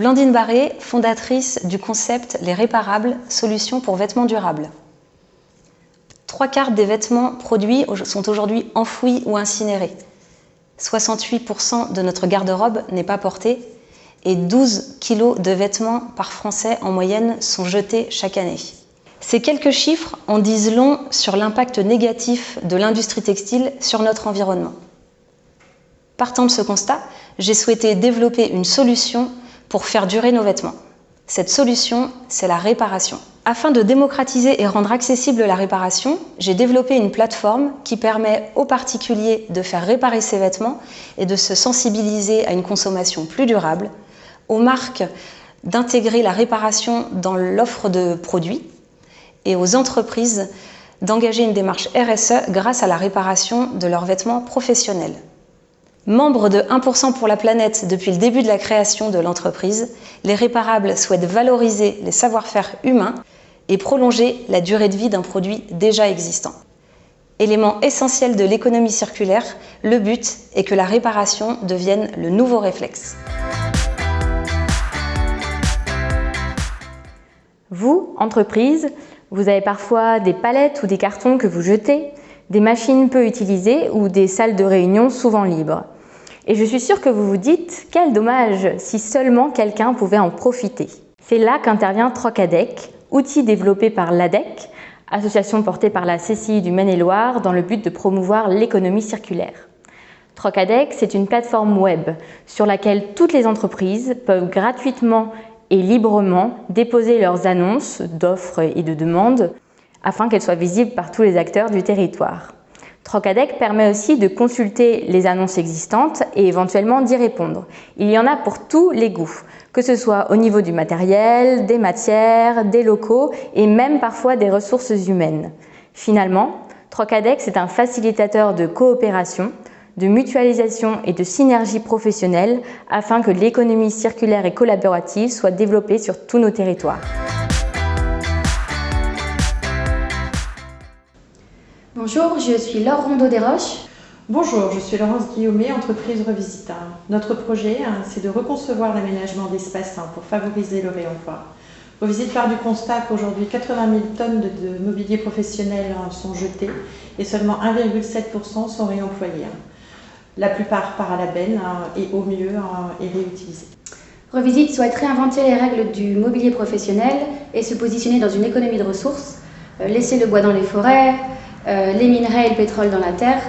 Blandine Barré, fondatrice du concept Les Réparables, solutions pour vêtements durables. 3/4 des vêtements produits sont aujourd'hui enfouis ou incinérés. 68% de notre garde-robe n'est pas porté et 12 kilos de vêtements par Français en moyenne sont jetés chaque année. Ces quelques chiffres en disent long sur l'impact négatif de l'industrie textile sur notre environnement. Partant de ce constat, j'ai souhaité développer une solution pour faire durer nos vêtements. Cette solution, c'est la réparation. Afin de démocratiser et rendre accessible la réparation, j'ai développé une plateforme qui permet aux particuliers de faire réparer ses vêtements et de se sensibiliser à une consommation plus durable, aux marques d'intégrer la réparation dans l'offre de produits et aux entreprises d'engager une démarche RSE grâce à la réparation de leurs vêtements professionnels. Membres de 1% pour la planète depuis le début de la création de l'entreprise, Les Réparables souhaitent valoriser les savoir-faire humains et prolonger la durée de vie d'un produit déjà existant. Élément essentiel de l'économie circulaire, le but est que la réparation devienne le nouveau réflexe. Vous, entreprise, vous avez parfois des palettes ou des cartons que vous jetez, des machines peu utilisées ou des salles de réunion souvent libres. Et je suis sûre que vous vous dites « Quel dommage si seulement quelqu'un pouvait en profiter ». C'est là qu'intervient Trocadec, outil développé par l'ADEC, association portée par la CCI du Maine-et-Loire dans le but de promouvoir l'économie circulaire. Trocadec, c'est une plateforme web sur laquelle toutes les entreprises peuvent gratuitement et librement déposer leurs annonces d'offres et de demandes afin qu'elles soient visibles par tous les acteurs du territoire. Trocadec permet aussi de consulter les annonces existantes et éventuellement d'y répondre. Il y en a pour tous les goûts, que ce soit au niveau du matériel, des matières, des locaux et même parfois des ressources humaines. Finalement, Trocadec, c'est un facilitateur de coopération, de mutualisation et de synergie professionnelle afin que l'économie circulaire et collaborative soit développée sur tous nos territoires. Bonjour, je suis Laure Rondeau-Desroches. Bonjour, je suis Laurence Guillaumet, entreprise Revisite. Notre projet, c'est de reconcevoir l'aménagement d'espaces pour favoriser le réemploi. Revisite part du constat qu'aujourd'hui 80 000 tonnes de mobilier professionnel sont jetées et seulement 1,7% sont réemployés. La plupart part à la benne et au mieux est réutilisé. Revisite souhaite réinventer les règles du mobilier professionnel et se positionner dans une économie de ressources, laisser le bois dans les forêts, les minerais et le pétrole dans la terre.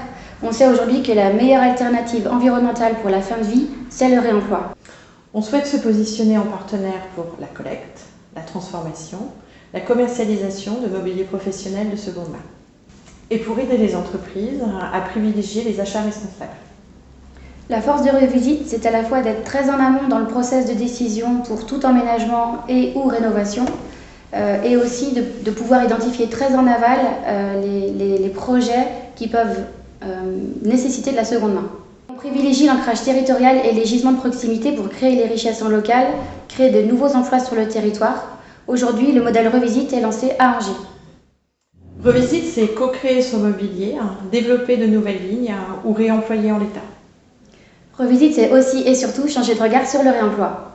On sait aujourd'hui que la meilleure alternative environnementale pour la fin de vie, c'est le réemploi. On souhaite se positionner en partenaire pour la collecte, la transformation, la commercialisation de mobilier professionnel de seconde main. Et pour aider les entreprises à privilégier les achats responsables. La force de Revisite, c'est à la fois d'être très en amont dans le process de décision pour tout emménagement et ou rénovation, et aussi de pouvoir identifier très en aval les projets qui peuvent nécessiter de la seconde main. On privilégie l'ancrage territorial et les gisements de proximité pour créer les richesses en local, créer de nouveaux emplois sur le territoire. Aujourd'hui, le modèle Revisite est lancé à Angers. Revisite, c'est co-créer son mobilier, développer de nouvelles lignes ou réemployer en l'état. Revisite, c'est aussi et surtout changer de regard sur le réemploi.